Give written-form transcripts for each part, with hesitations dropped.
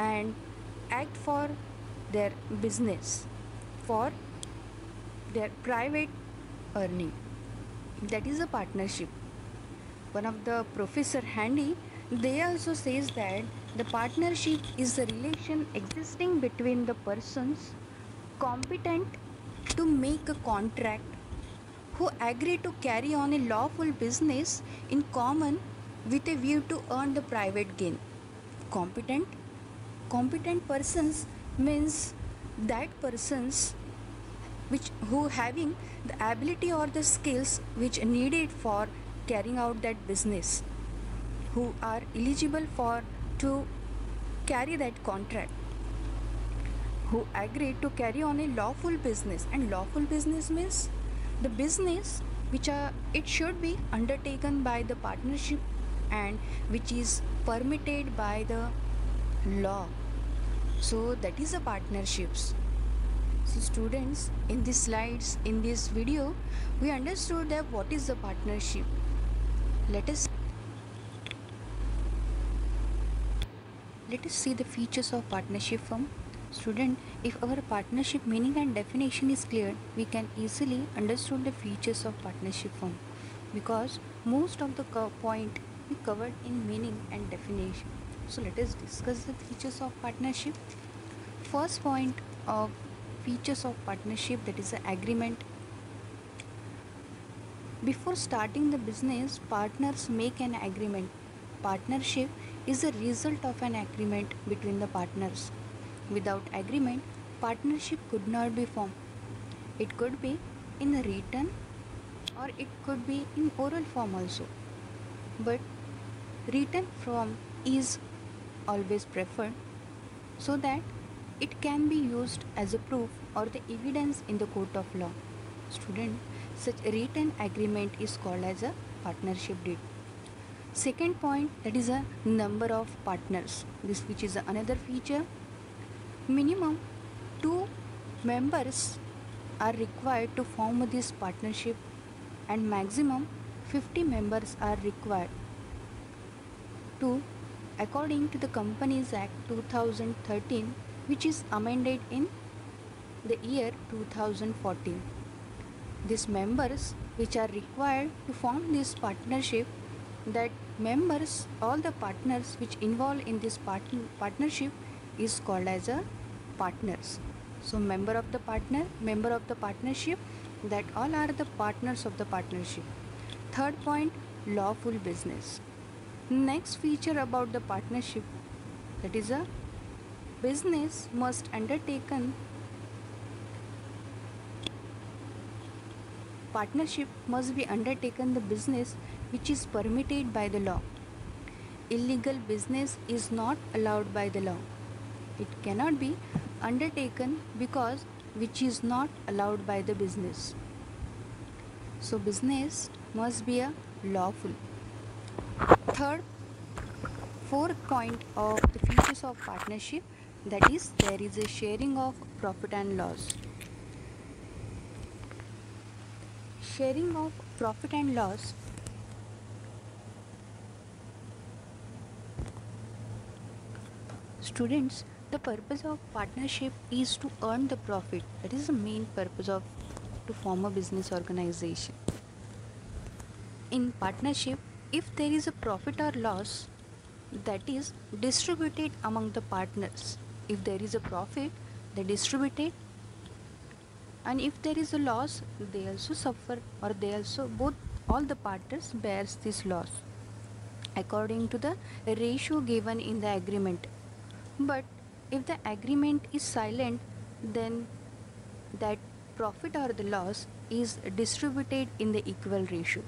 and act for their business, for their private earning. That is a partnership. One of the Professor Handy, they also says that the partnership is a relation existing between the persons competent to make a contract, who agree to carry on a lawful business in common with a view to earn the private gain. Competent competent persons means that persons which who having the ability or the skills which needed for carrying out that business, who are eligible for to carry that contract, who agree to carry on a lawful business. And lawful business means the business which it should be undertaken by the partnership and which is permitted by the law. So that is a partnerships. So students, in these slides, in this video, we understood that what is the partnership. Let us see the features of partnership firm. Student, if our partnership meaning and definition is clear, we can easily understand the features of partnership firm, because most of the point we covered in meaning and definition. So let us discuss the features of partnership. First point of features of partnership, that is the agreement. Before starting the business, partners make an agreement. Partnership is a result of an agreement between the partners. Without agreement, partnership could not be formed. It could be in a written or it could be in oral form also. But written form is always preferred, so that it can be used as a proof or the evidence in the court of law. Student, such written agreement is called as a partnership deed. Second point, that is a number of partners. This which is another feature. Minimum 2 members are required to form this partnership, and maximum 50 members are required to, according to the Companies Act 2013, which is amended in the year 2014. These members which are required to form this partnership, that members, all the partners which involved in this partnership is called as a partners. So member of the partnership, that all are the partners of the partnership. Third point, lawful business. Next feature about the partnership, that is a business must undertaken. Partnership must be undertaken the business which is permitted by the law. Illegal business is not allowed by the law. It cannot be undertaken because which is not allowed by the business. So business must be a lawful. Fourth point of the features of partnership, that is there is a sharing of profit and loss. Sharing of profit and loss. Students, the purpose of partnership is to earn the profit. That is the main purpose of to form a business organization. In partnership, if there is a profit or loss, that is distributed among the partners. If there is a profit, they distribute it, and if there is a loss, they also suffer, or they also all the partners bears this loss according to the ratio given in the agreement. But if the agreement is silent, then that profit or the loss is distributed in the equal ratio.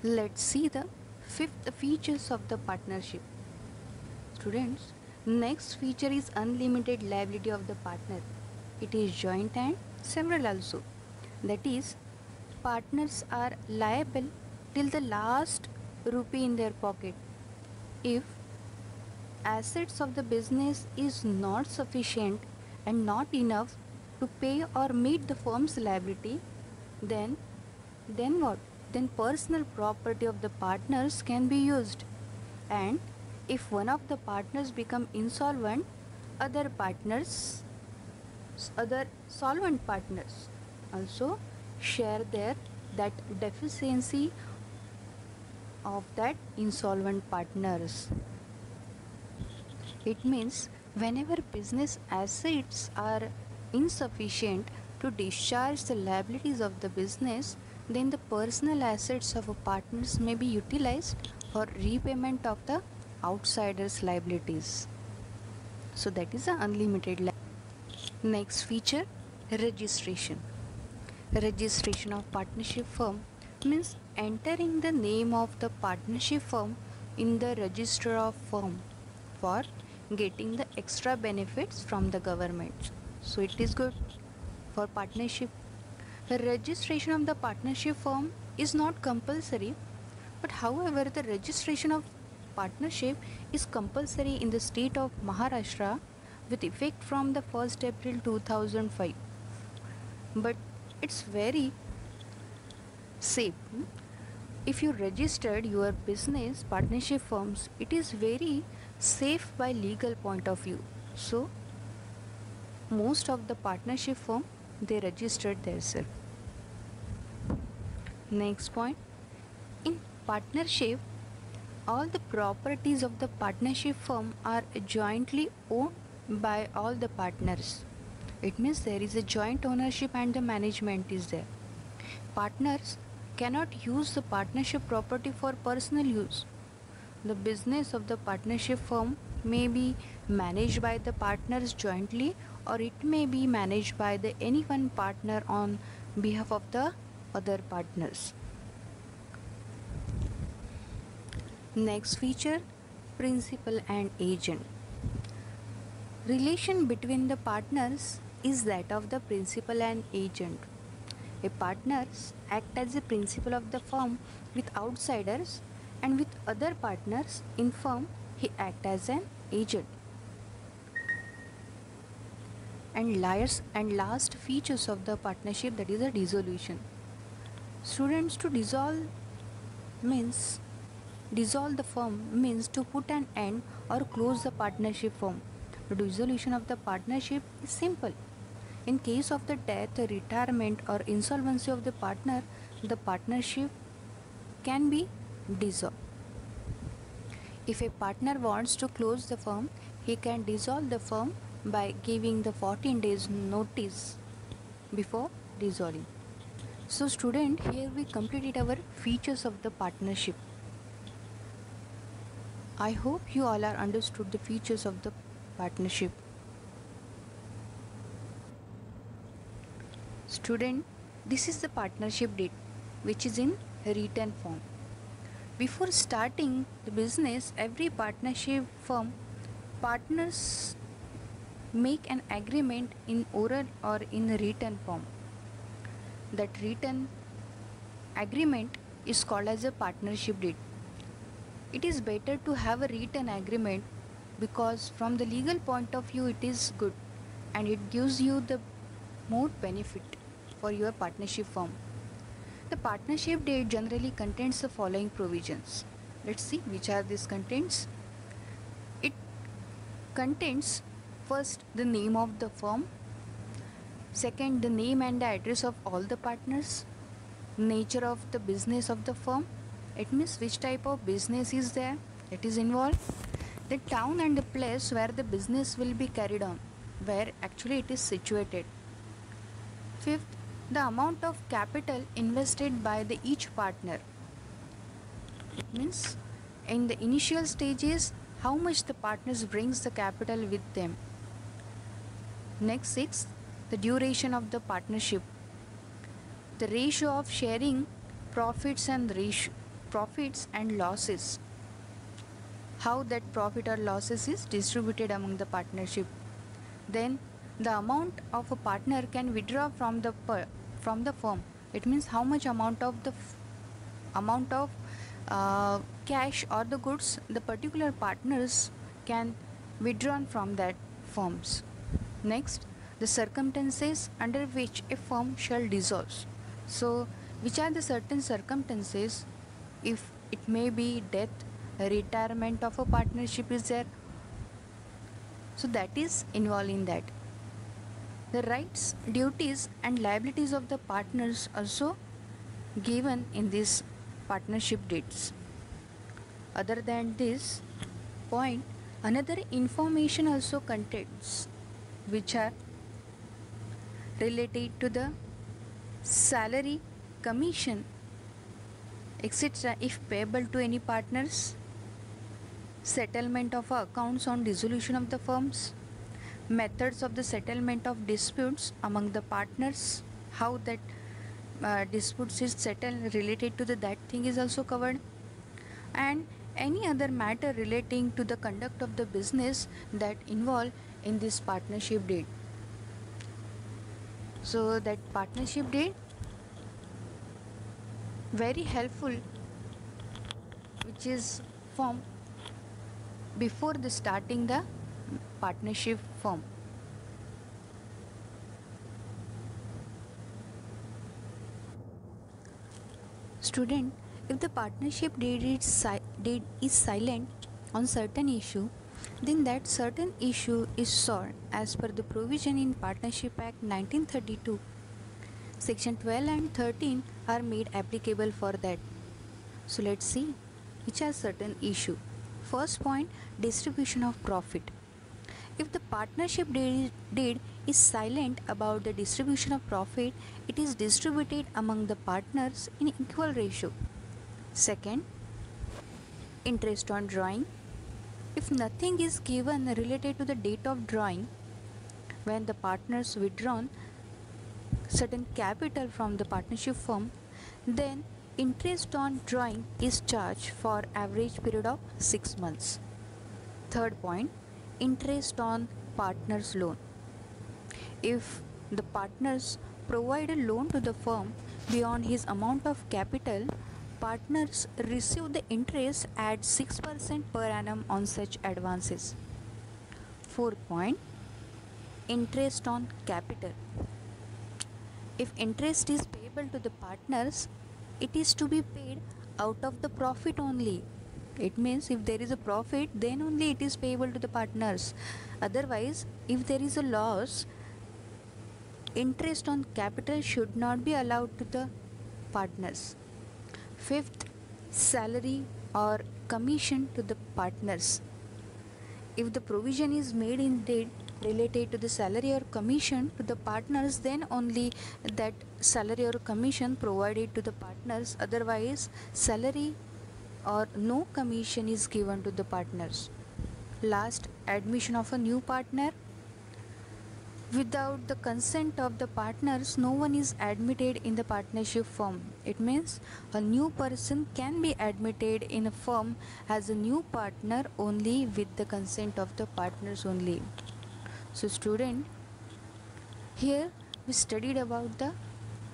Let's see the fifth features of the partnership. Students, next feature is unlimited liability of the partner. It is joint and several also. That is, partners are liable till the last rupee in their pocket. If assets of the business is not sufficient and not enough to pay or meet the firm's liability, then what? Then personal property of the partners can be used. And If one of the partners become insolvent, other partners, other solvent partners also share their that deficiency of that insolvent partners. It means whenever business assets are insufficient to discharge the liabilities of the business, then the personal assets of a partners may be utilized for repayment of the outsiders' liabilities. So that is the unlimited liability. Next feature, registration. Registration of partnership firm means entering the name of the partnership firm in the register of firm for getting the extra benefits from the government. So it is good for partnership. The registration of the partnership firm is not compulsory, but however the registration of partnership is compulsory in the state of Maharashtra with effect from the 1st April 2005. But it's very safe. If you registered your business partnership firms, it is very safe by legal point of view. So most of the partnership firm, they registered themselves. Next point, in partnership, all the properties of the partnership firm are jointly owned by all the partners. It means there is a joint ownership and the management is there. Partners cannot use the partnership property for personal use. The business of the partnership firm may be managed by the partners jointly, or it may be managed by the any one partner on behalf of the other partners. Next feature, principal and agent. Relation between the partners is that of the principal and agent. A partners act as a principal of the firm with outsiders, and with other partners in firm he act as an agent. And last features of the partnership, that is a dissolution. Students, to dissolve the firm means to put an end or close the partnership firm. The dissolution of the partnership is simple. In case of the death, retirement or insolvency of the partner, the partnership can be dissolved. If a partner wants to close the firm, he can dissolve the firm by giving the 14 days notice before dissolving. So student, here we completed our features of the partnership. I hope you all are understood the features of the partnership. Student, this is the partnership deed which is in written form. Before starting the business, every partnership firm partners make an agreement in oral or in written form. That written agreement is called as a partnership deed. It is better to have a written agreement because from the legal point of view it is good and it gives you the more benefit for your partnership firm. The partnership deed generally contains the following provisions. Let's see which are these contents. It contains first the name of the firm, second the name and the address of all the partners, nature of the business of the firm, it means which type of business is there, it is involved, the town and the place where the business will be carried on, where actually it is situated. Fifth, the amount of capital invested by the each partner. It means in the initial stages how much the partners brings the capital with them. Next, sixth, the duration of the partnership, the ratio of sharing profits and losses, how that profit or losses is distributed among the partnership. Then the amount of a partner can withdraw from the firm. It means how much amount of cash or the goods the particular partners can withdraw from that firms. Next, the circumstances under which a firm shall dissolve. So which are the certain circumstances? If it may be death, retirement of a partnership is there, so that is involved in that. The rights, duties and liabilities of the partners also given in these partnership deeds. Other than this point, another information also contains which are related to the salary, commission, etc. if payable to any partners, settlement of accounts on dissolution of the firms, methods of the settlement of disputes among the partners, how that disputes is settled related to that thing is also covered, and any other matter relating to the conduct of the business that involve in this partnership deed. So that partnership deed very helpful, which is formed before the starting the partnership firm. Student, if the partnership deed is silent on certain issue, then that certain issue is sought as per the provision in Partnership Act 1932. Section 12 and 13 are made applicable for that. So let's see which are certain issue. First point, distribution of profit. If the partnership deed is silent about the distribution of profit, it is distributed among the partners in equal ratio. Second, interest on drawing. If nothing is given related to the date of drawing, when the partners withdrawn certain capital from the partnership firm, then interest on drawing is charged for average period of 6 months. Third point, interest on partners loan. If the partners provide a loan to the firm beyond his amount of capital, partners receive the interest at 6% per annum on such advances. Fourth point, interest on capital. If interest is payable to the partners, it is to be paid out of the profit only. It means if there is a profit, then only it is payable to the partners. Otherwise, if there is a loss, interest on capital should not be allowed to the partners. Fifth, salary or commission to the partners. If the provision is made in deed related to the salary or commission to the partners, then only that salary or commission provided to the partners. Otherwise, salary or no commission is given to the partners. Last, admission of a new partner. Without the consent of the partners, no one is admitted in the partnership firm. It means a new person can be admitted in a firm as a new partner only with the consent of the partners only. So student, here we studied about the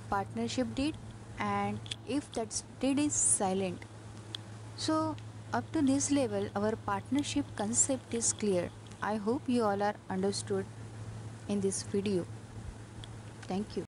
partnership deed and if that deed is silent. So up to this level our partnership concept is clear. I hope you all are understood in this video. Thank you.